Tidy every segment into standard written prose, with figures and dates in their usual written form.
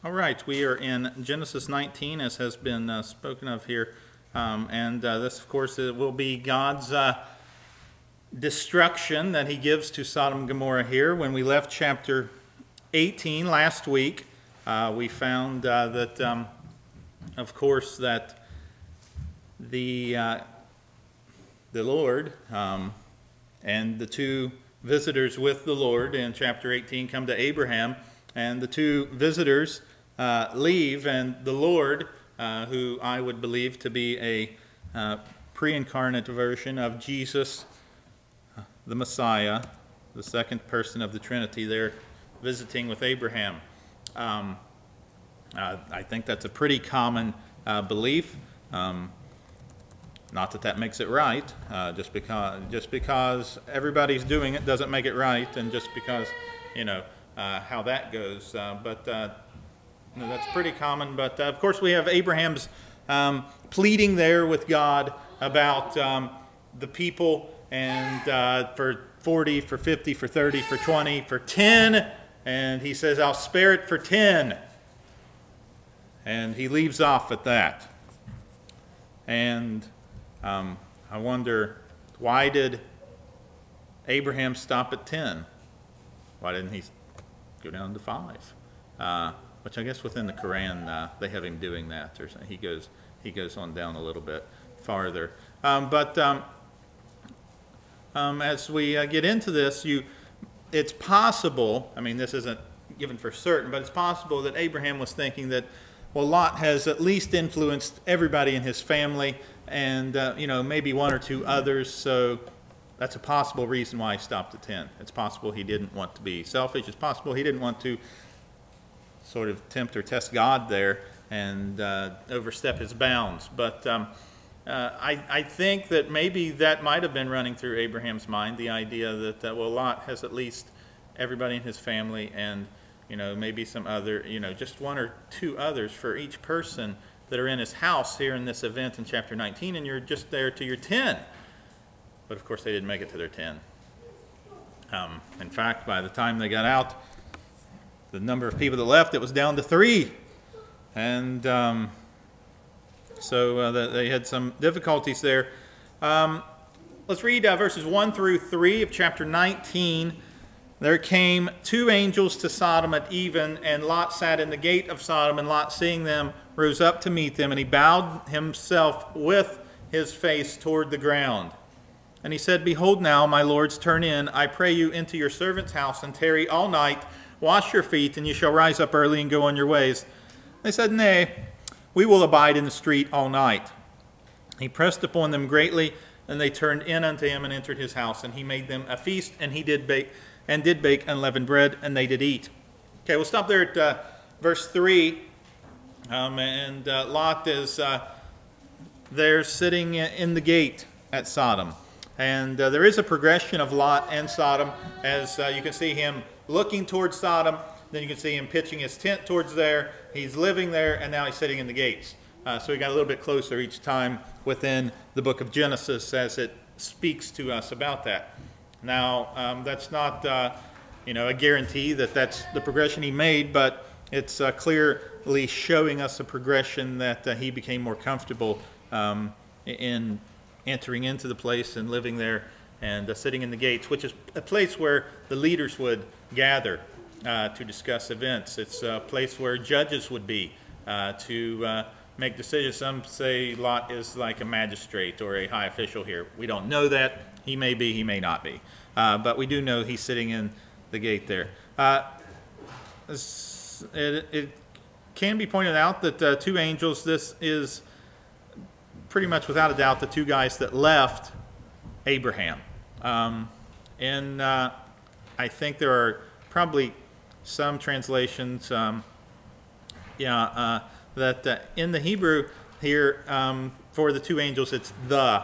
All right, we are in Genesis 19, as has been spoken of here. And this, of course, will be God's destruction that he gives to Sodom and Gomorrah here. When we left chapter 18 last week, we found that, of course, that the Lord and the two visitors with the Lord in chapter 18 come to Abraham, and the two visitors leave, and the Lord, who I would believe to be a pre-incarnate version of Jesus, the Messiah, the second person of the Trinity, they're visiting with Abraham. I think that's a pretty common belief. Not that that makes it right. Just because everybody's doing it doesn't make it right, and just because, how that goes. But that's pretty common. But of course, we have Abraham's pleading there with God about the people, and for 40, for 50, for 30, for 20, for 10, and he says, "I'll spare it for 10." And he leaves off at that. And I wonder, why did Abraham stop at 10? Why didn't he go down to 5? Which I guess within the Quran they have him doing that. Or he goes on down a little bit farther. As we get into this, it's possible. I mean, this isn't given for certain, but it's possible that Abraham was thinking that, well, Lot has at least influenced everybody in his family, and maybe one or two others. So that's a possible reason why he stopped at 10. It's possible he didn't want to be selfish. It's possible he didn't want to sort of tempt or test God there and overstep his bounds. But I think that maybe that might have been running through Abraham's mind, the idea that well, Lot has at least everybody in his family, and maybe some other, just one or two others for each person that are in his house here in this event in chapter 19, and you're just there to your 10. But of course, they didn't make it to their 10. In fact, by the time they got out, the number of people that left, it was down to 3. And so they had some difficulties there. Let's read verses 1 through 3 of chapter 19. There came 2 angels to Sodom at even, and Lot sat in the gate of Sodom, and Lot, seeing them, rose up to meet them, and he bowed himself with his face toward the ground. And he said, "Behold now, my lords, turn in, I pray you, into your servant's house, and tarry all night, wash your feet, and you shall rise up early and go on your ways." They said, "Nay, we will abide in the street all night." He pressed upon them greatly, and they turned in unto him and entered his house, and he made them a feast, and he did bake unleavened bread, and they did eat. Okay, we'll stop there at verse 3. And Lot is there sitting in the gate at Sodom. And there is a progression of Lot and Sodom, as you can see him looking towards Sodom, then you can see him pitching his tent towards there, he's living there, and now he's sitting in the gates. So we got a little bit closer each time within the book of Genesis as it speaks to us about that. Now, that's not a guarantee that that's the progression he made, but it's clearly showing us a progression that he became more comfortable in entering into the place and living there and sitting in the gates, which is a place where the leaders would gather to discuss events. It's a place where judges would be to make decisions. Some say Lot is like a magistrate or a high official here. We don't know that. He may be, he may not be. But we do know he's sitting in the gate there. It can be pointed out that 2 angels, this is pretty much without a doubt the 2 guys that left Abraham. And I think there are probably some translations that in the Hebrew here for the 2 angels it's the.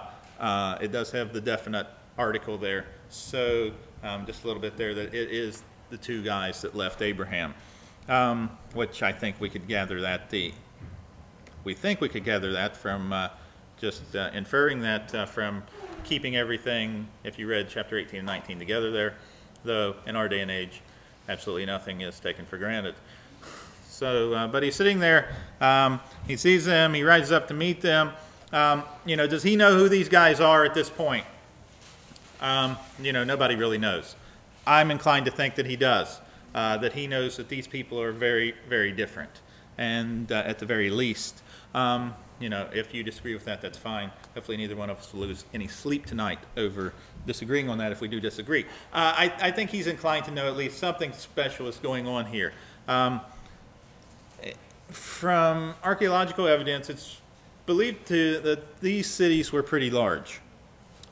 It does have the definite article there. So just a little bit there that it is the 2 guys that left Abraham, which I think we could gather that from just inferring that from keeping everything, if you read chapter 18 and 19 together there, though in our day and age absolutely nothing is taken for granted. So, but he's sitting there. He sees them. He rises up to meet them. Does he know who these guys are at this point? Nobody really knows. I'm inclined to think that he does, that he knows that these people are very, very different. And at the very least, if you disagree with that, that's fine. Hopefully neither one of us will lose any sleep tonight over disagreeing on that if we do disagree. I think he's inclined to know at least something special is going on here. From archaeological evidence, it's believed that these cities were pretty large.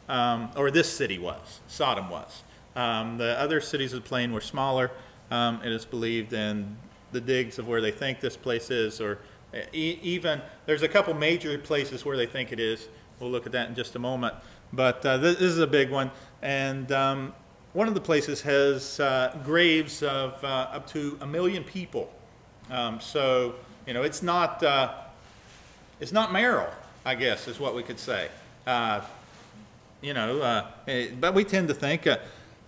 Or this city was. Sodom was. The other cities of the plain were smaller, it is believed, and the digs of where they think this place is, or even, there's a couple major places where they think it is. We'll look at that in just a moment. But this is a big one, and one of the places has graves of up to 1 million people. So, it's not Merrill, I guess, is what we could say. But we tend to think,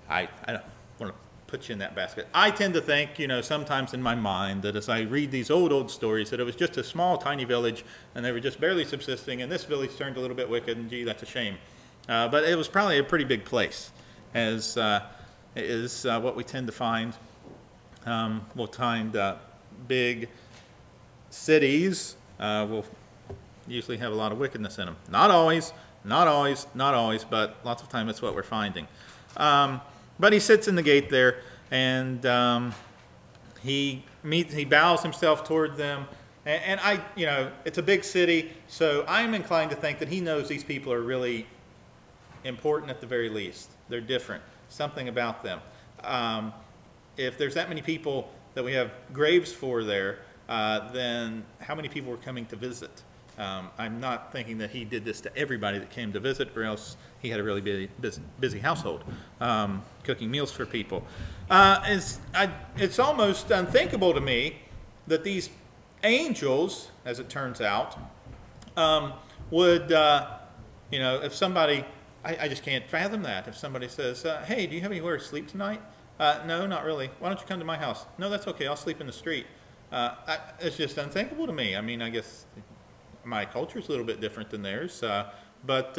I don't want to put you in that basket. I tend to think, sometimes in my mind that as I read these old stories, that it was just a small, tiny village, and they were just barely subsisting, and this village turned a little bit wicked, and gee, that's a shame. But it was probably a pretty big place, as is what we tend to find. We'll find big cities will usually have a lot of wickedness in them. Not always, but lots of time that's what we're finding. But he sits in the gate there, and he bows himself toward them. And it's a big city, so I'm inclined to think that he knows these people are really important at the very least. They're different, something about them. If there's that many people that we have graves for there, then how many people were coming to visit? I'm not thinking that he did this to everybody that came to visit, or else he had a really busy household, cooking meals for people. It's almost unthinkable to me that these angels, as it turns out, would, if somebody, I just can't fathom that. If somebody says, hey, do you have anywhere to sleep tonight? No, not really. Why don't you come to my house? No, that's okay. I'll sleep in the street. It's just unthinkable to me. I mean, I guess my culture is a little bit different than theirs, but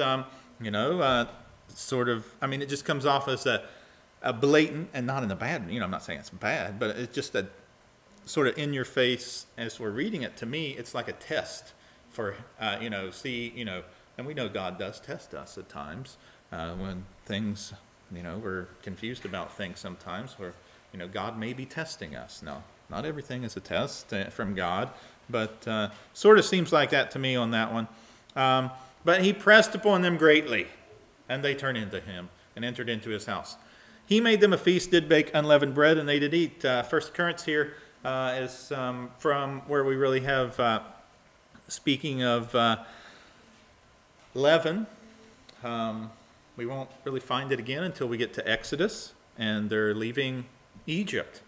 sort of, I mean, it just comes off as a blatant, and not in a bad, I'm not saying it's bad, but it's just a sort of in your face. As we're reading it, to me, it's like a test for, and we know God does test us at times when things, we're confused about things sometimes, where, God may be testing us. No, not everything is a test from God, but sort of seems like that to me on that one. But he pressed upon them greatly, and they turned into him and entered into his house. He made them a feast, did bake unleavened bread, and they did eat. First occurrence here is from where we really have, speaking of leaven, we won't really find it again until we get to Exodus, and they're leaving Egypt.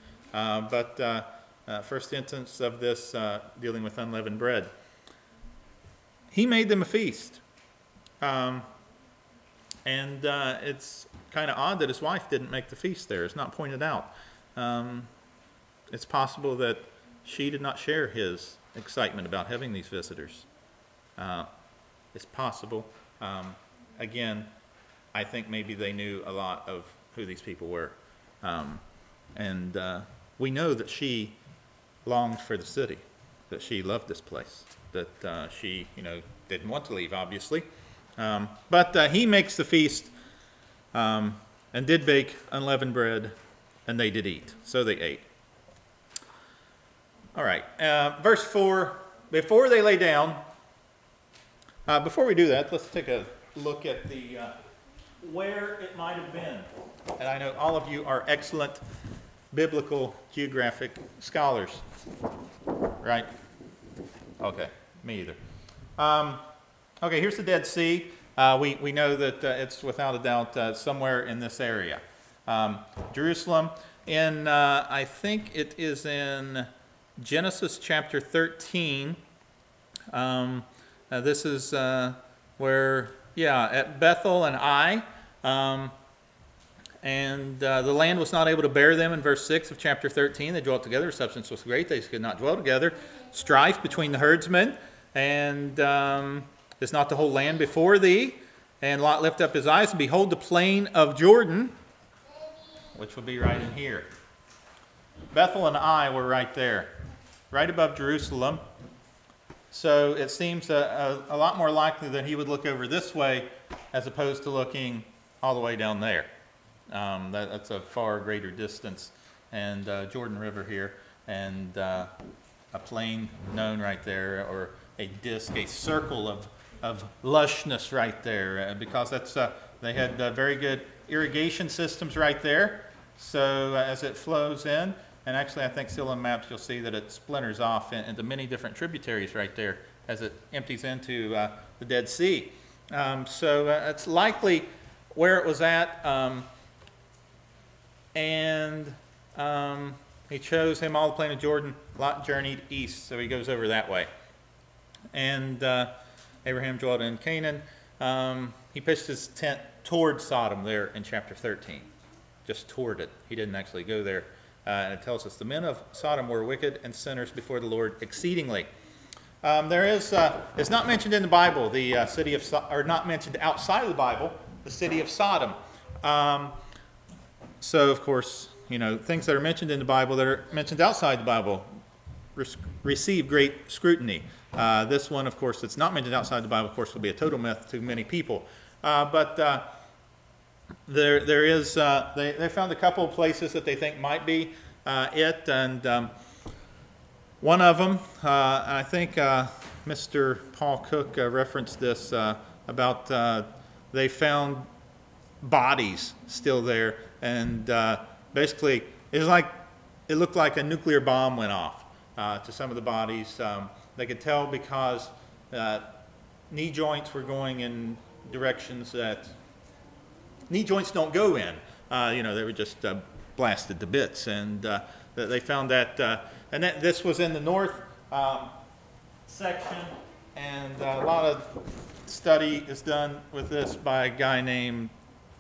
First instance of this dealing with unleavened bread. He made them a feast. It's kind of odd that his wife didn't make the feast there. It's not pointed out. It's possible that she did not share his excitement about having these visitors. It's possible. Again, I think maybe they knew a lot of who these people were. We know that she longed for the city, that she loved this place, that she, didn't want to leave, obviously. But he makes the feast and did bake unleavened bread, and they did eat. So they ate. All right, verse 4, before they lay down, before we do that, let's take a look at the where it might have been. And I know all of you are excellent biblical geographic scholars, right? Okay, me either. Okay, here's the Dead Sea. We know that it's without a doubt somewhere in this area. Jerusalem, I think it is in Genesis chapter 13. This is where, at Bethel and Ai. And the land was not able to bear them in verse 6 of chapter 13. They dwelt together. Substance was great. They could not dwell together. Strife between the herdsmen. And is not the whole land before thee? And Lot lifted up his eyes, and behold, the plain of Jordan, which will be right in here. Bethel and Ai were right there, right above Jerusalem. So it seems a lot more likely that he would look over this way as opposed to looking all the way down there. That's a far greater distance. And Jordan River here, and a plain known right there, or a disc, a circle of lushness right there, because that's they had very good irrigation systems right there. So as it flows in, and actually I think still on maps you'll see that it splinters off into many different tributaries right there as it empties into the Dead Sea. So it's likely where it was at, and he chose him all the plain of Jordan. Lot journeyed east, so he goes over that way. And Abraham dwelt in Canaan. He pitched his tent toward Sodom there in chapter 13, just toward it. He didn't actually go there. And it tells us the men of Sodom were wicked and sinners before the Lord exceedingly. It's not mentioned in the Bible, the city of, or not mentioned outside of the Bible, the city of Sodom. So, of course, you know, things that are mentioned in the Bible that are mentioned outside the Bible receive great scrutiny. This one, of course, that's not mentioned outside the Bible, of course, will be a total myth to many people. But there is, they found a couple of places that they think might be it, and one of them, I think Mr. Paul Cook referenced this about they found bodies still there, and basically it looked like a nuclear bomb went off to some of the bodies. They could tell because knee joints were going in directions that knee joints don't go in. You know, they were just blasted to bits, and they found that, and this was in the north section, and a lot of study is done with this by a guy named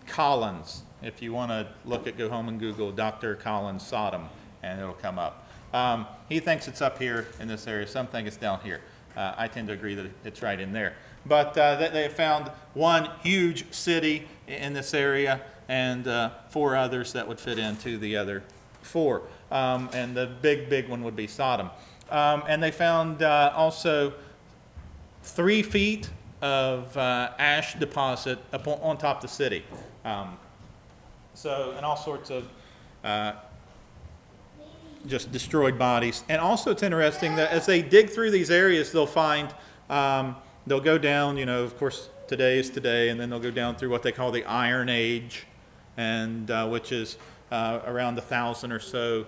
Collins. If you want to look at, go home and Google Dr. Collins Sodom, and it'll come up. He thinks it's up here in this area. Some think it's down here. I tend to agree that it's right in there. But they found one huge city in this area, and 4 others that would fit into the other 4. And the big one would be Sodom. And they found also 3 feet of ash deposit up on top of the city. And all sorts of just destroyed bodies. And also it's interesting that as they dig through these areas, they'll find, they'll go down, you know, of course today is today, and then they'll go down through what they call the Iron Age, and which is around 1000 or so,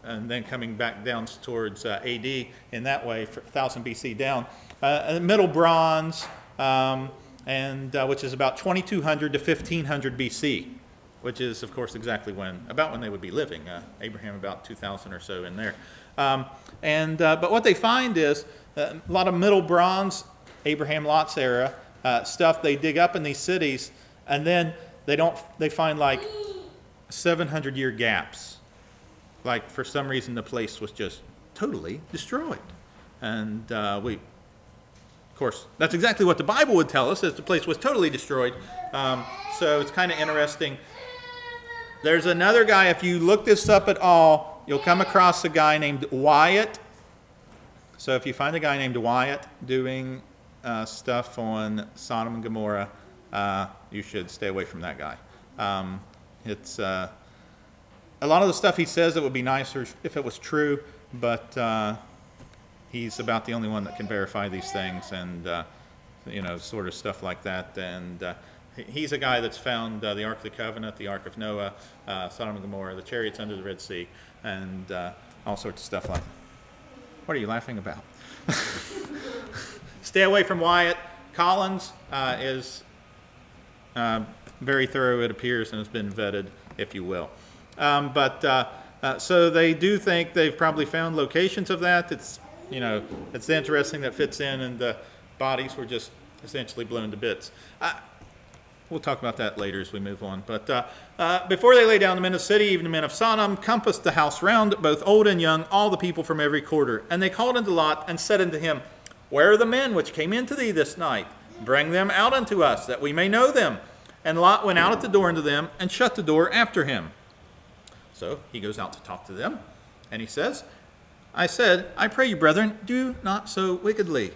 and then coming back down towards AD in that way, for 1000 BC down. Middle Bronze, which is about 2200 to 1500 BC. Which is, of course, exactly about when they would be living. Abraham about 2000 or so in there. But what they find is a lot of Middle Bronze, Abraham Lot's era stuff they dig up in these cities, and then they find like 700-year gaps. Like for some reason the place was just totally destroyed. And of course, that's exactly what the Bible would tell us, that the place was totally destroyed. So it's kind of interesting. There's another guy, if you look this up at all, you'll come across a guy named Wyatt. So if you find a guy named Wyatt doing stuff on Sodom and Gomorrah, you should stay away from that guy. It's a lot of the stuff he says, it would be nicer if it was true, but he's about the only one that can verify these things, and you know, sort of stuff like that. And he's a guy that's found the Ark of the Covenant, the Ark of Noah, Sodom and Gomorrah, the chariots under the Red Sea, and all sorts of stuff like that. What are you laughing about? Stay away from Wyatt. Collins is very thorough, it appears, and has been vetted, if you will. So they do think they've probably found locations of that. It's, you know, it's interesting that fits in, and the bodies were just essentially blown to bits. We'll talk about that later as we move on. But before they lay down, the men of the city, even the men of Sodom, compassed the house round, both old and young, all the people from every quarter. And they called unto Lot, and said unto him, Where are the men which came into thee this night? Bring them out unto us, that we may know them. And Lot went out at the door unto them, and shut the door after him. So he goes out to talk to them, and he says, I said, I pray you, brethren, do not so wickedly.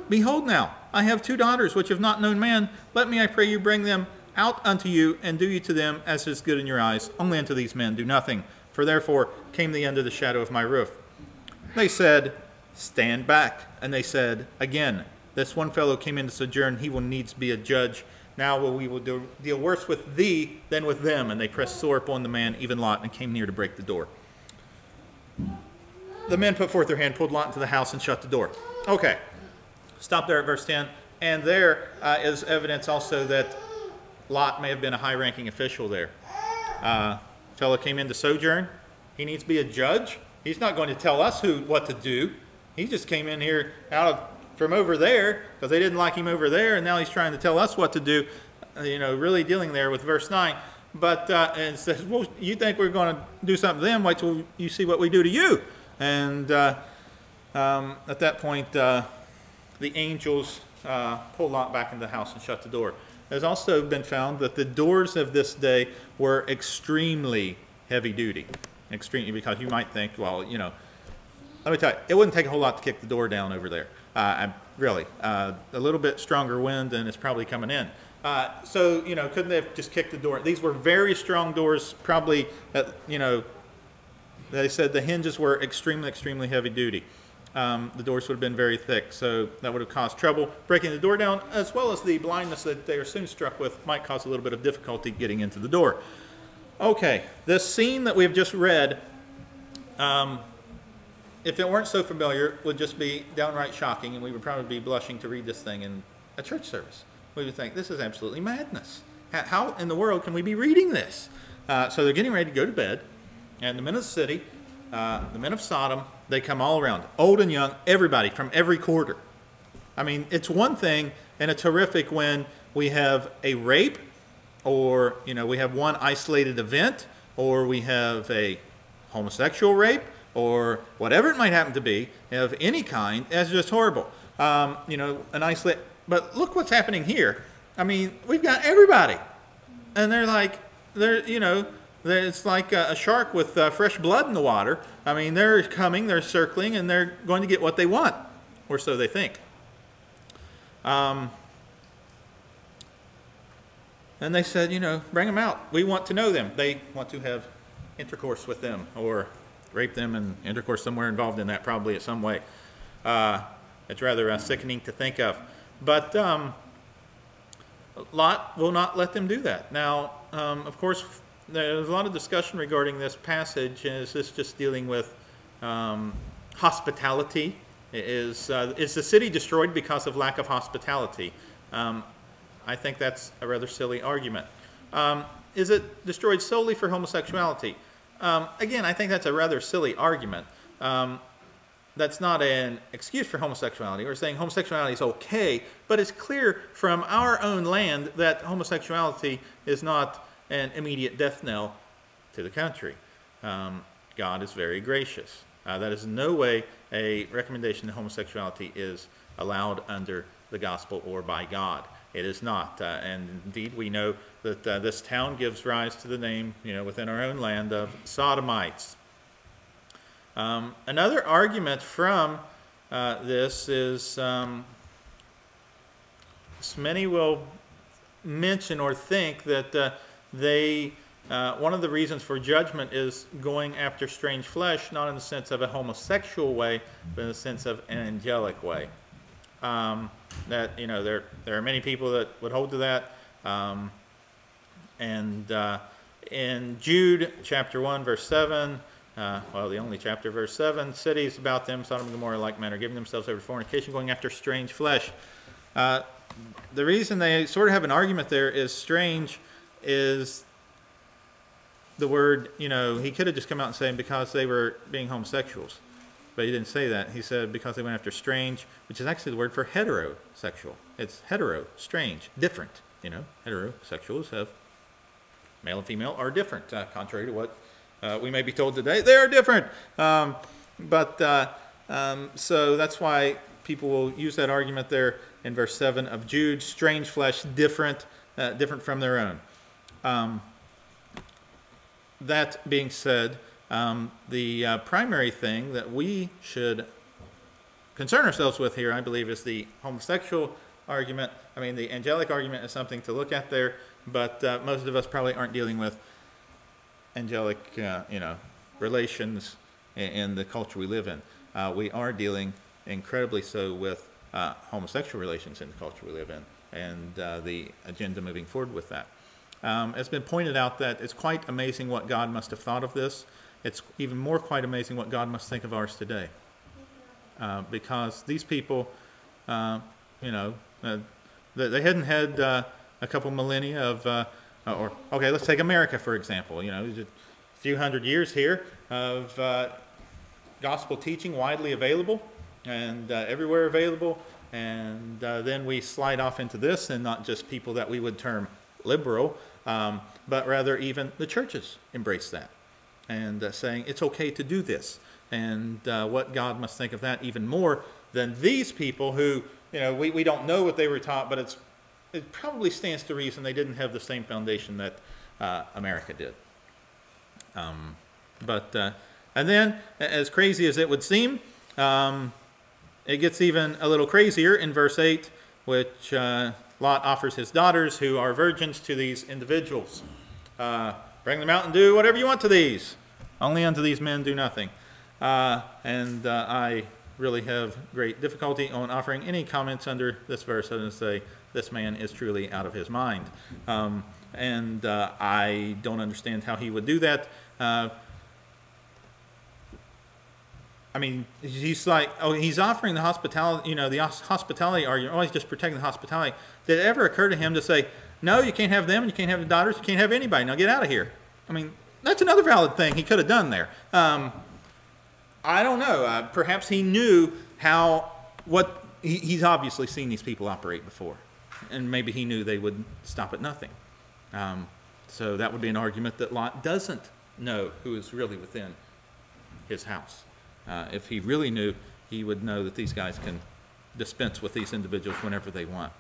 Behold now, I have 2 daughters which have not known man. Let me, I pray you, bring them out unto you, and do you to them as is good in your eyes. Only unto these men do nothing, for therefore came they under the shadow of my roof. They said, Stand back. And they said, Again, this one fellow came in to sojourn, he will needs be a judge. Now we will deal worse with thee than with them. And they pressed sore upon the man, even Lot, and came near to break the door. The men put forth their hand, pulled Lot into the house, and shut the door. Okay, stop there at verse 10. And there is evidence also that Lot may have been a high-ranking official there. Fellow came in to sojourn. He needs to be a judge. He's not going to tell us what to do. He just came in here from over there because they didn't like him over there, and now he's trying to tell us what to do, really dealing there with verse 9. But and says, well, you think we're going to do something to them? Wait till you see what we do to you. And at that point, the angels pulled Lot back into the house and shut the door. It has also been found that the doors of this day were extremely heavy duty. Extremely, because you might think, well, let me tell you, it wouldn't take a whole lot to kick the door down over there. Really, a little bit stronger wind and it's probably coming in. So, couldn't they have just kicked the door? These were very strong doors, probably, they said the hinges were extremely, extremely heavy duty. The doors would have been very thick, so that would have caused trouble breaking the door down, as well as the blindness that they are soon struck with might cause a little bit of difficulty getting into the door. Okay, this scene that we've just read, if it weren't so familiar, would just be downright shocking, and we would probably be blushing to read this thing in a church service. We would think, this is absolutely madness. How in the world can we be reading this? So they're getting ready to go to bed, and the men of the city, the men of Sodom, they come all around, old and young, everybody from every quarter. I mean, it's one thing, and it's horrific when we have a rape, or, we have one isolated event, or we have a homosexual rape, or whatever it might happen to be, of any kind. That's just horrible. An isolated, but look what's happening here. I mean, we've got everybody, and it's like a shark with fresh blood in the water. I mean, they're coming, they're circling, and they're going to get what they want, or so they think. And they said, bring them out. We want to know them. They want to have intercourse with them, or rape them, and intercourse somewhere involved in that probably in some way. It's rather sickening to think of. But Lot will not let them do that. Now, of course, there's a lot of discussion regarding this passage. Is this just dealing with hospitality? Is the city destroyed because of lack of hospitality? I think that's a rather silly argument. Is it destroyed solely for homosexuality? Again, I think that's a rather silly argument. That's not an excuse for homosexuality. We're saying homosexuality is okay, but it's clear from our own land that homosexuality is not an immediate death knell to the country. God is very gracious. That is in no way a recommendation that homosexuality is allowed under the gospel or by God. It is not. And indeed, we know that this town gives rise to the name, within our own land of Sodomites. Another argument from this is many will mention or think that one of the reasons for judgment is going after strange flesh, not in the sense of a homosexual way, but in the sense of an angelic way. That there are many people that would hold to that, and in Jude chapter 1 verse 7, the only chapter, verse 7, cities about them, Sodom and Gomorrah, like manner, giving themselves over to fornication, going after strange flesh. The reason they sort of have an argument there is strange is the word, he could have just come out and said because they were being homosexuals. But he didn't say that. He said because they went after strange, which is actually the word for heterosexual. It's hetero, strange, different. heterosexuals have male and female are different, contrary to what we may be told today. They are different. So that's why people will use that argument there in verse 7 of Jude, strange flesh, different from their own. That being said, the primary thing that we should concern ourselves with here, I believe, is the homosexual argument. I mean, the angelic argument is something to look at there, but most of us probably aren't dealing with angelic, relations in the culture we live in. We are dealing incredibly so with homosexual relations in the culture we live in, and the agenda moving forward with that. It's been pointed out that it's quite amazing what God must have thought of this. It's even more quite amazing what God must think of ours today. Because these people, they hadn't had a couple millennia of, let's take America, for example. There's a few hundred years here of gospel teaching widely available and everywhere available. And then we slide off into this, and not just people that we would term liberal, but rather even the churches embrace that and saying it's okay to do this. And what God must think of that even more than these people who, we don't know what they were taught, but it probably stands to reason they didn't have the same foundation that America did. And then, as crazy as it would seem, it gets even a little crazier in verse 8, which Lot offers his daughters, who are virgins, to these individuals. Bring them out and do whatever you want to these. Only unto these men do nothing. I really have great difficulty on offering any comments under this verse other than to say this man is truly out of his mind. I don't understand how he would do that. He's like, he's offering the hospitality, the hospitality argument. He's just protecting the hospitality. Did it ever occur to him to say, no, you can't have them, you can't have the daughters, you can't have anybody, now get out of here? That's another valid thing he could have done there. I don't know. Perhaps he knew he's obviously seen these people operate before. And maybe he knew they would stop at nothing. So that would be an argument that Lot doesn't know who is really within his house. If he really knew, he would know that these guys can dispense with these individuals whenever they want.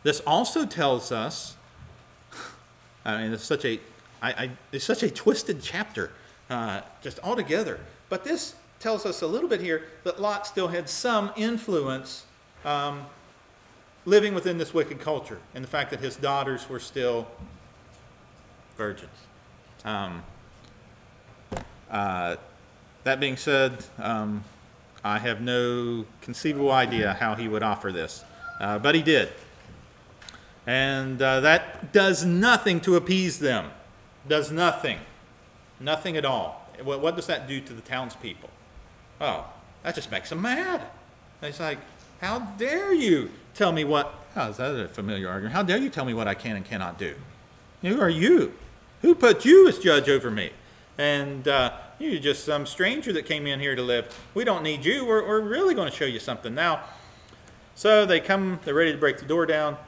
This also tells us, it's such a twisted chapter, just altogether. But this tells us a little bit here that Lot still had some influence living within this wicked culture, and the fact that his daughters were still virgins. That being said, I have no conceivable idea how he would offer this, but he did. And that does nothing to appease them. Does nothing. Nothing at all. What does that do to the townspeople? Oh, that just makes them mad. It's like, how dare you tell me what... How is that a familiar argument? How dare you tell me what I can and cannot do? Who are you? Who put you as judge over me? And you're just some stranger that came in here to live. We don't need you. We're really going to show you something now. So they come, they're ready to break the door down.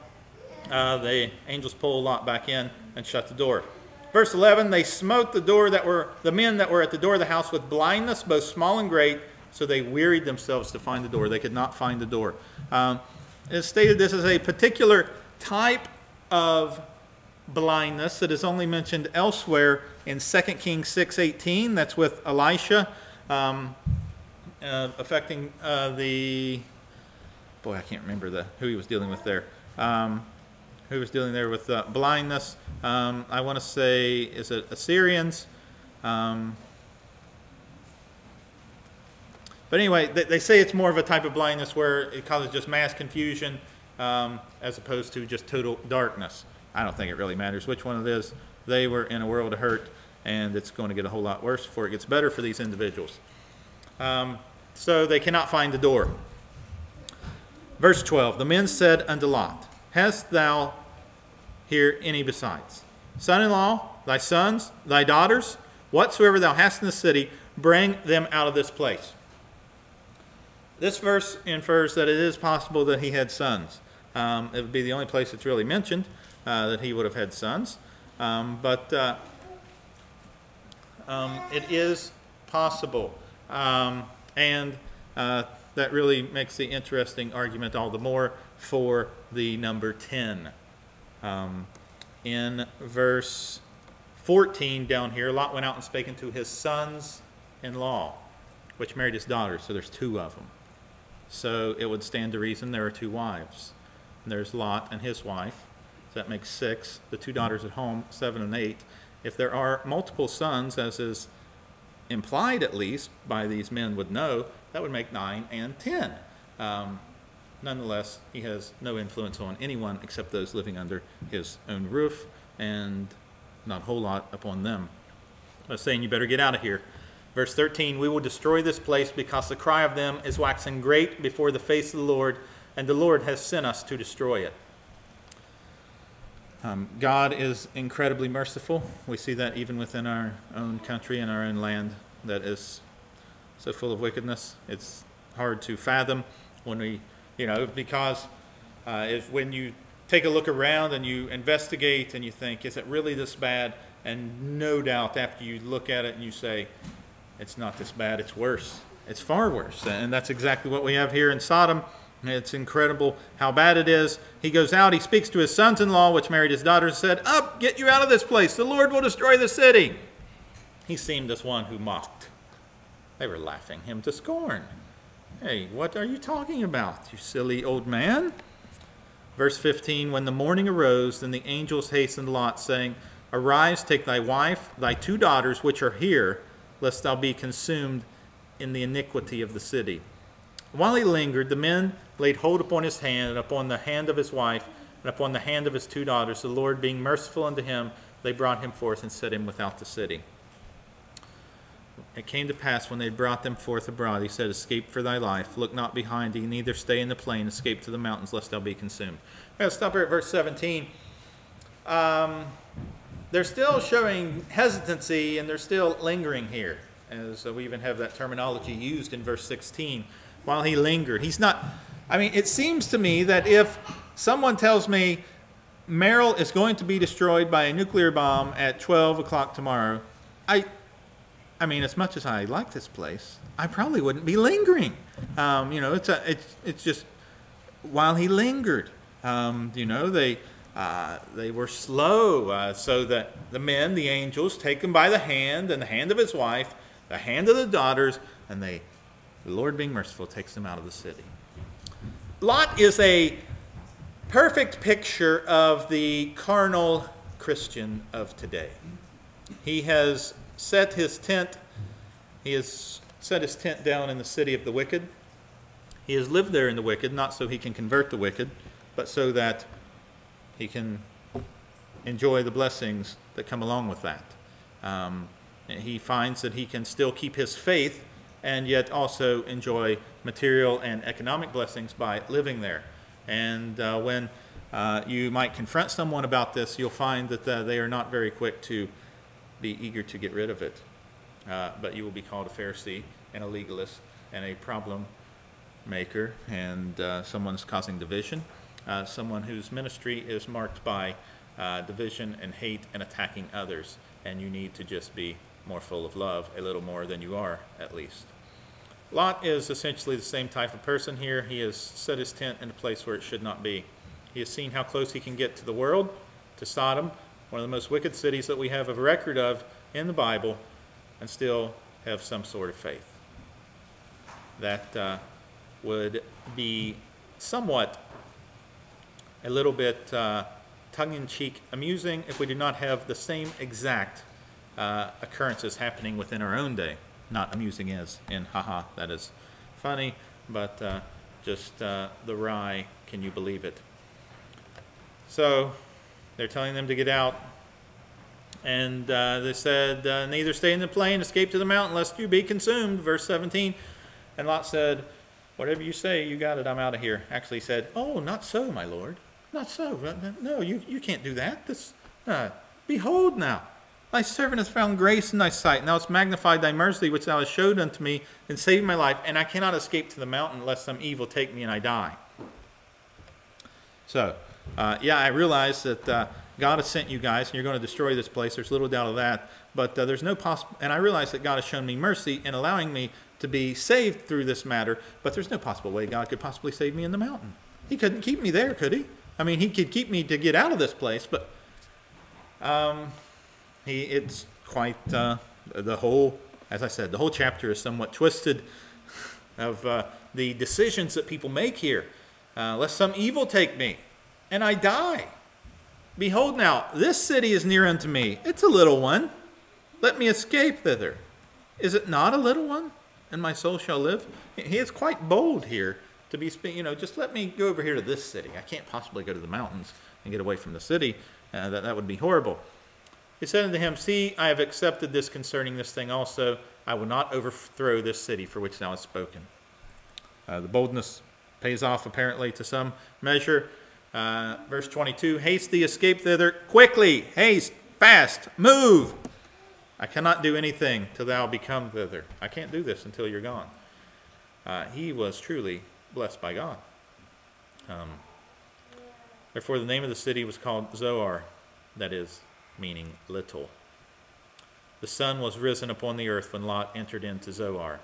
The angels pull Lot back in and shut the door. Verse 11, they smote the men that were at the door of the house with blindness, both small and great, so they wearied themselves to find the door. They could not find the door. It's stated this is a particular type of blindness that is only mentioned elsewhere in 2 Kings 6:18. That's with Elisha, affecting the... Boy, I can't remember who he was dealing with there. Who was dealing there with blindness. I want to say, is it Assyrians? But anyway, they say it's more of a type of blindness where it causes just mass confusion as opposed to just total darkness. I don't think it really matters which one it is. They were in a world of hurt, and it's going to get a whole lot worse before it gets better for these individuals. So they cannot find the door. Verse 12, the men said unto Lot, hast thou here any besides? Son-in-law, thy sons, thy daughters, whatsoever thou hast in the city, bring them out of this place. This verse infers that it is possible that he had sons. It would be the only place it's really mentioned that he would have had sons. But it is possible. And that really makes the interesting argument all the more for the number 10. In verse 14 down here, Lot went out and spake unto his sons-in-law, which married his daughters, so there's 2 of them. So it would stand to reason there are 2 wives. And there's Lot and his wife, so that makes 6. The 2 daughters at home, 7 and 8. If there are multiple sons, as is implied at least by these men would know, that would make 9 and 10. Nonetheless, he has no influence on anyone except those living under his own roof, and not a whole lot upon them. I was saying, you better get out of here. Verse 13, we will destroy this place because the cry of them is waxing great before the face of the Lord, and the Lord has sent us to destroy it. God is incredibly merciful. We see that even within our own country and our own land that is so full of wickedness. It's hard to fathom when we, because when you take a look around and you investigate and you think, is it really this bad? And no doubt after you look at it and you say, it's not this bad, it's worse. It's far worse. And that's exactly what we have here in Sodom. It's incredible how bad it is. He goes out, he speaks to his sons-in-law, which married his daughters, and said, up, get you out of this place. The Lord will destroy the city. He seemed as one who mocked. They were laughing him to scorn. Hey, what are you talking about, you silly old man? Verse 15, when the morning arose, then the angels hastened Lot, saying, arise, take thy wife, thy 2 daughters, which are here, lest thou be consumed in the iniquity of the city. While he lingered, the men laid hold upon his hand, and upon the hand of his wife, and upon the hand of his 2 daughters. The Lord being merciful unto him, they brought him forth and set him without the city. It came to pass, when they brought them forth abroad, he said, escape for thy life, look not behind thee, neither stay in the plain, escape to the mountains, lest thou be consumed. I'm going to stop here at verse 17. They're still showing hesitancy, and they're still lingering here, as we even have that terminology used in verse 16. While he lingered. He's not, it seems to me that if someone tells me Merrill is going to be destroyed by a nuclear bomb at 12 o'clock tomorrow, as much as I like this place, I probably wouldn't be lingering. It's just while he lingered. They were slow, so that the men, the angels, take him by the hand, and the hand of his wife, the hand of the daughters, and the Lord being merciful takes them out of the city. Lot is a perfect picture of the carnal Christian of today. He has set his tent. He has set his tent down in the city of the wicked. He has lived there in the wicked, not so he can convert the wicked, but so that he can enjoy the blessings that come along with that. He finds that he can still keep his faith and yet also enjoy material and economic blessings by living there. And when you might confront someone about this, you'll find that they are not very quick to be eager to get rid of it. But you will be called a Pharisee and a legalist and a problem maker, and someone's causing division, someone whose ministry is marked by division and hate and attacking others, and you need to just be more full of love, a little more than you are, at least. Lot is essentially the same type of person here. He has set his tent in a place where it should not be. He has seen how close he can get to the world, to Sodom, one of the most wicked cities that we have a record of in the Bible, and still have some sort of faith. That would be somewhat a little bit tongue-in-cheek amusing if we did not have the same exact occurrences happening within our own day. Not amusing as in, haha, that is funny, but just the wry, can you believe it? So they're telling them to get out, and they said, neither stay in the plain, escape to the mountain, lest you be consumed, verse 17. And Lot said, whatever you say, you got it, I'm out of here. Actually said, oh, not so, my lord, not so. No, you can't do that. This, behold now, thy servant has found grace in thy sight, and thou hast magnified thy mercy, which thou hast showed unto me, and saved my life, and I cannot escape to the mountain, lest some evil take me and I die. So, yeah, I realize that God has sent you guys, and you're going to destroy this place. There's little doubt of that. But there's no possible, and I realize that God has shown me mercy in allowing me to be saved through this matter, but there's no possible way God could possibly save me in the mountain. He couldn't keep me there, could he? I mean, he could keep me to get out of this place, but it's quite the whole, as I said, the whole chapter is somewhat twisted of the decisions that people make here. Lest some evil take me, and I die. Behold now, this city is near unto me. It's a little one. Let me escape thither. Is it not a little one? And my soul shall live. He is quite bold here to be, just let me go over here to this city. I can't possibly go to the mountains and get away from the city. That would be horrible. He said unto him, see, I have accepted this concerning this thing also. I will not overthrow this city for which thou hast spoken. The boldness pays off apparently to some measure. Verse 22, haste thee, escape thither, quickly, haste, fast, move. I cannot do anything till thou be come thither. I can't do this until you're gone. He was truly blessed by God. Therefore the name of the city was called Zoar, that is, meaning little. The sun was risen upon the earth when Lot entered into Zoar.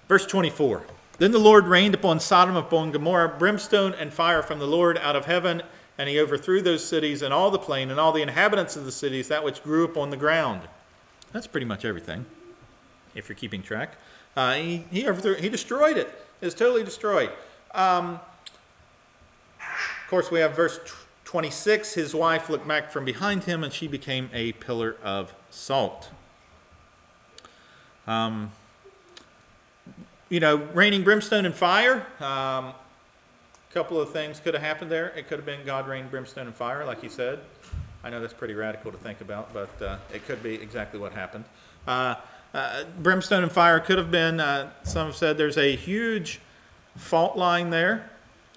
Verse 24, then the Lord rained upon Sodom, upon Gomorrah, brimstone and fire from the Lord out of heaven, and he overthrew those cities and all the plain and all the inhabitants of the cities, that which grew upon the ground. That's pretty much everything, if you're keeping track. He overthrew, he destroyed it. It's totally destroyed. Of course, we have verse 26. His wife looked back from behind him, and she became a pillar of salt. Raining brimstone and fire. Couple of things could have happened there. It could have been God rained brimstone and fire, like he said. I know that's pretty radical to think about, but it could be exactly what happened. Brimstone and fire could have been, some have said there's a huge fault line there.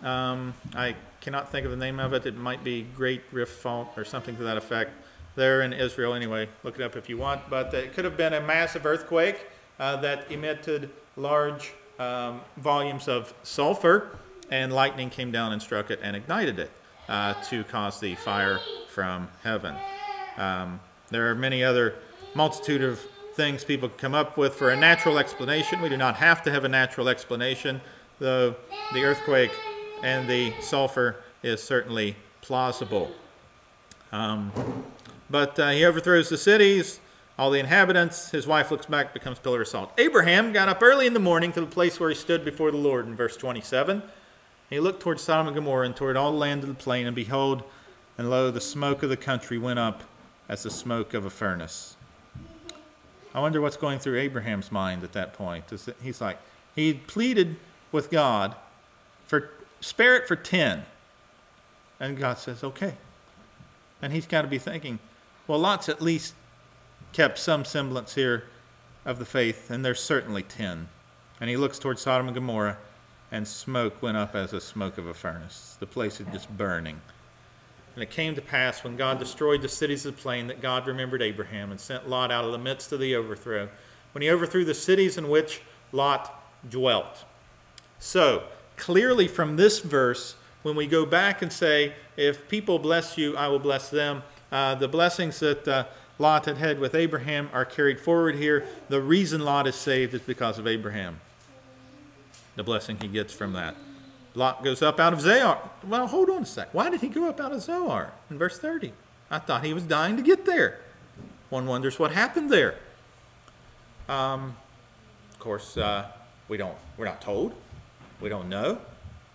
I cannot think of the name of it. It might be Great Rift Fault or something to that effect. There in Israel, anyway. Look it up if you want. But it could have been a massive earthquake that emitted large volumes of sulfur, and lightning came down and struck it and ignited it to cause the fire from heaven. There are many other multitude of things people come up with for a natural explanation. We do not have to have a natural explanation, though the earthquake and the sulfur is certainly plausible. But he overthrows the cities, all the inhabitants. His wife looks back, becomes pillar of salt. Abraham got up early in the morning to the place where he stood before the Lord in verse 27. He looked toward Sodom and Gomorrah and toward all the land of the plain, and behold, and lo, the smoke of the country went up as the smoke of a furnace. I wonder what's going through Abraham's mind at that point. He's like, he pleaded with God for, spare it for 10. And God says, okay. And he's got to be thinking, well, Lot's at least kept some semblance here of the faith, and there's certainly 10. And he looks toward Sodom and Gomorrah, and smoke went up as the smoke of a furnace. The place is just burning. And it came to pass when God destroyed the cities of the plain that God remembered Abraham and sent Lot out of the midst of the overthrow, when he overthrew the cities in which Lot dwelt. So, clearly from this verse, when we go back and say, if people bless you, I will bless them, the blessings that Lot had had with Abraham are carried forward here. The reason Lot is saved is because of Abraham. The blessing he gets from that. Lot goes up out of Zoar. Well, hold on a sec. Why did he go up out of Zoar in verse 30? I thought he was dying to get there. One wonders what happened there. Of course, we're not told. We don't know.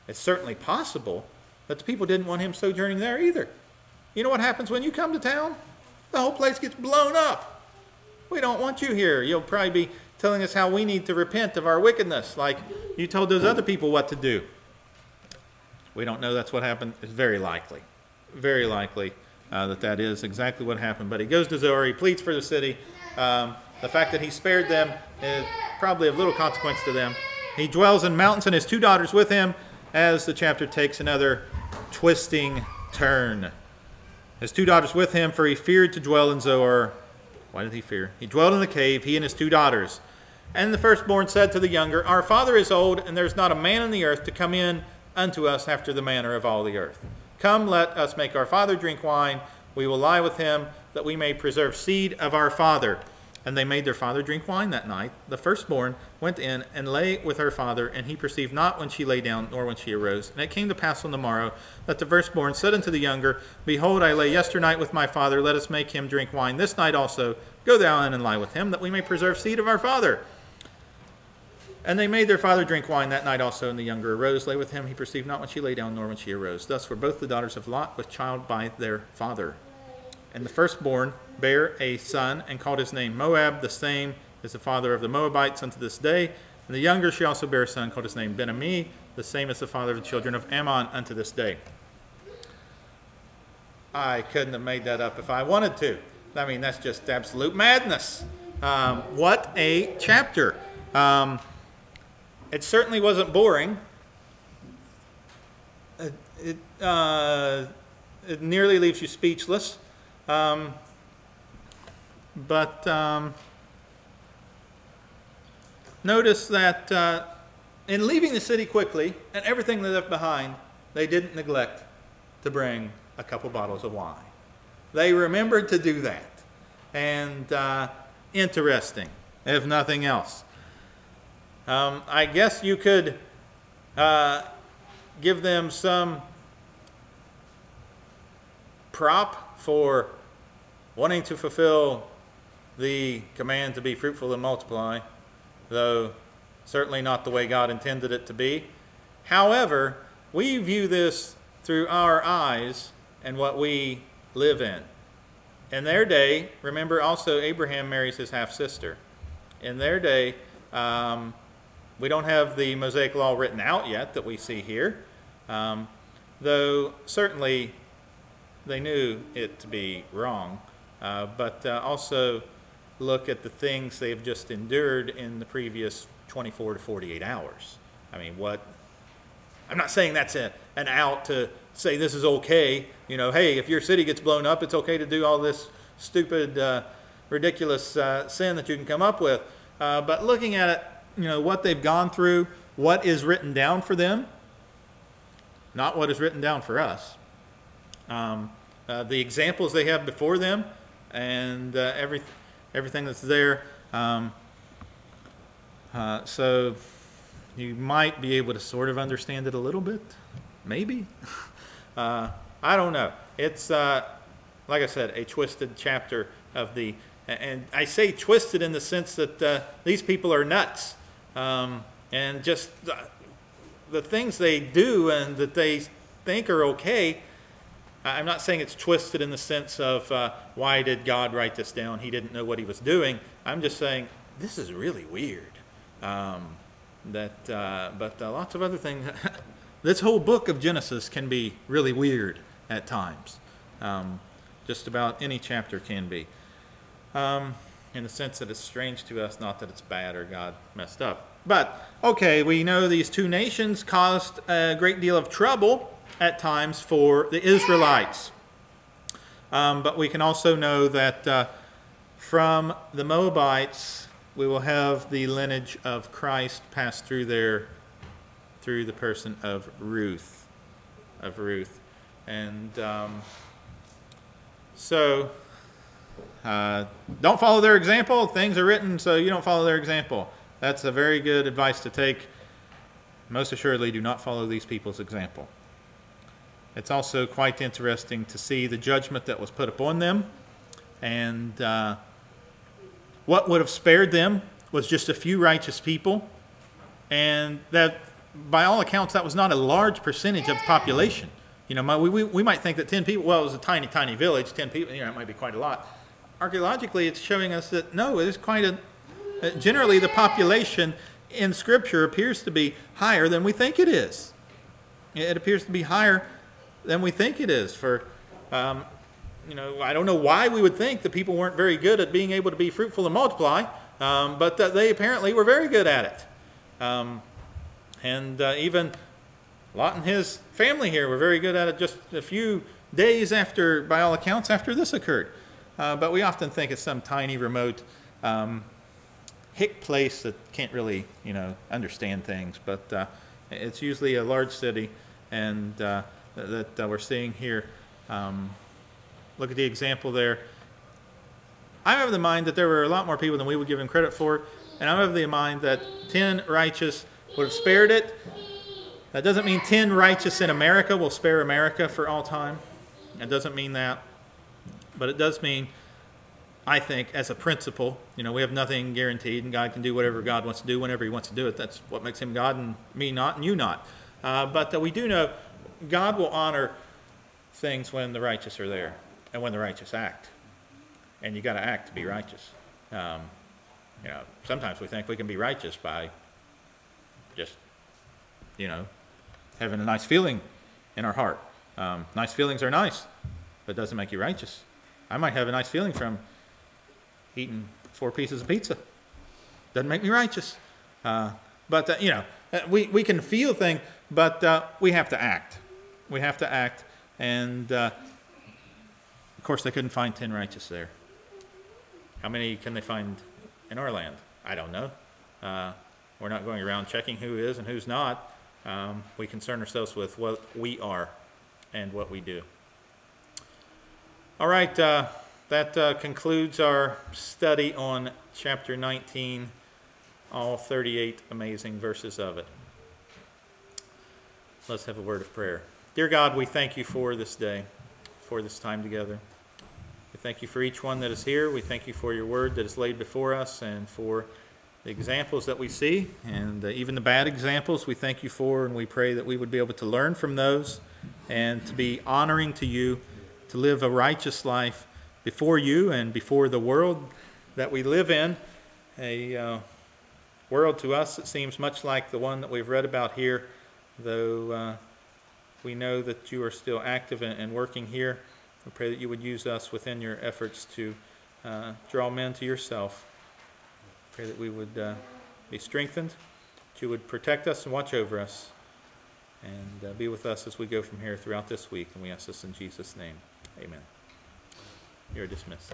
It's certainly possible that the people didn't want him sojourning there either. You know what happens when you come to town? The whole place gets blown up. We don't want you here. You'll probably be telling us how we need to repent of our wickedness, like you told those other people what to do. We don't know that's what happened. It's very likely that is exactly what happened. But he goes to Zoar. He pleads for the city. The fact that he spared them is probably of little consequence to them. He dwells in mountains and his 2 daughters with him, as the chapter takes another twisting turn. His 2 daughters with him, for he feared to dwell in Zoar. Why did he fear? He dwelled in the cave, he and his 2 daughters. And the firstborn said to the younger, our father is old, and there is not a man on the earth to come in unto us after the manner of all the earth. Come, let us make our father drink wine. We will lie with him, that we may preserve seed of our father. And they made their father drink wine that night. The firstborn went in and lay with her father, and he perceived not when she lay down, nor when she arose. And it came to pass on the morrow that the firstborn said unto the younger, Behold, I lay yesternight with my father. Let us make him drink wine this night also. Go thou in and lie with him, that we may preserve seed of our father. And they made their father drink wine that night also, and the younger arose, lay with him. He perceived not when she lay down, nor when she arose. Thus were both the daughters of Lot with child by their father. And the firstborn bare a son, and called his name Moab. The same is the father of the Moabites unto this day. And the younger she also bare a son, called his name Ben-Ammi. The same is the father of the children of Ammon unto this day. I couldn't have made that up if I wanted to. I mean, that's just absolute madness. What a chapter. It certainly wasn't boring. It nearly leaves you speechless. Notice that in leaving the city quickly and everything they left behind, they didn't neglect to bring a couple bottles of wine. They remembered to do that. And interesting, if nothing else. I guess you could give them some prop for wanting to fulfill the command to be fruitful and multiply, though certainly not the way God intended it to be. However, we view this through our eyes and what we live in. In their day, remember also Abraham marries his half-sister. In their day, we don't have the Mosaic Law written out yet that we see here, though certainly they knew it to be wrong. But also look at the things they've just endured in the previous 24 to 48 hours. I mean, I'm not saying that's an out to say this is okay. You know, hey, if your city gets blown up, it's okay to do all this stupid, ridiculous sin that you can come up with. But looking at it, you know, what they've gone through, what is written down for them, not what is written down for us. The examples they have before them, and everything that's there. So you might be able to sort of understand it a little bit, maybe. I don't know. It's, like I said, a twisted chapter of the, and I say twisted in the sense that these people are nuts. And just the things they do and that they think are okay. I'm not saying it's twisted in the sense of why did God write this down? He didn't know what he was doing. I'm just saying this is really weird. But lots of other things. This whole book of Genesis can be really weird at times. Just about any chapter can be. In the sense that it's strange to us, not that it's bad or God messed up. But, okay, we know these two nations caused a great deal of trouble at times for the Israelites. But we can also know that from the Moabites, we will have the lineage of Christ pass through there, through the person of Ruth. And so, don't follow their example. Things are written so you don't follow their example. That's a very good advice to take. Most assuredly, do not follow these people's example. It's also quite interesting to see the judgment that was put upon them. And what would have spared them was just a few righteous people. And that, by all accounts, that was not a large percentage of the population. You know, we might think that 10 people, well, it was a tiny, tiny village, 10 people, you know, it might be quite a lot. Archaeologically, it's showing us that, no, it is quite a, generally the population in Scripture appears to be higher than we think it is. It appears to be higher than we think it is. For, you know, I don't know why we would think that people weren't very good at being able to be fruitful and multiply, but that they apparently were very good at it. Even Lot and his family here were very good at it just a few days after, by all accounts, after this occurred. But we often think it's some tiny, remote, hick place that can't really, you know, understand things. But It's usually a large city, and that we're seeing here. Look at the example there. I'm of the mind that there were a lot more people than we would give him credit for, and I'm of the mind that 10 righteous would have spared it. That doesn't mean 10 righteous in America will spare America for all time. It doesn't mean that. But it does mean, I think, as a principle, we have nothing guaranteed, and God can do whatever God wants to do whenever he wants to do it. That's what makes him God and me not and you not. But that we do know God will honor things when the righteous are there and when the righteous act. And you got to act to be righteous. Sometimes we think we can be righteous by just, having a nice feeling in our heart. Nice feelings are nice, but it doesn't make you righteous. I might have a nice feeling from eating 4 pieces of pizza. Doesn't make me righteous. But we can feel things, but we have to act. We have to act. And, of course, they couldn't find 10 righteous there. How many can they find in our land? I don't know. We're not going around checking who is and who's not. We concern ourselves with what we are and what we do. All right, that concludes our study on chapter 19, all 38 amazing verses of it. Let's have a word of prayer. Dear God, we thank you for this day, for this time together. We thank you for each one that is here. We thank you for your word that is laid before us and for the examples that we see and even the bad examples we thank you for, and we pray that we would be able to learn from those and to be honoring to you, to live a righteous life before you and before the world that we live in, a world to us that seems much like the one that we've read about here, though we know that you are still active and working here. We pray that you would use us within your efforts to draw men to yourself. Pray that we would be strengthened, that you would protect us and watch over us, and be with us as we go from here throughout this week. And we ask this in Jesus' name. Amen. You're dismissed.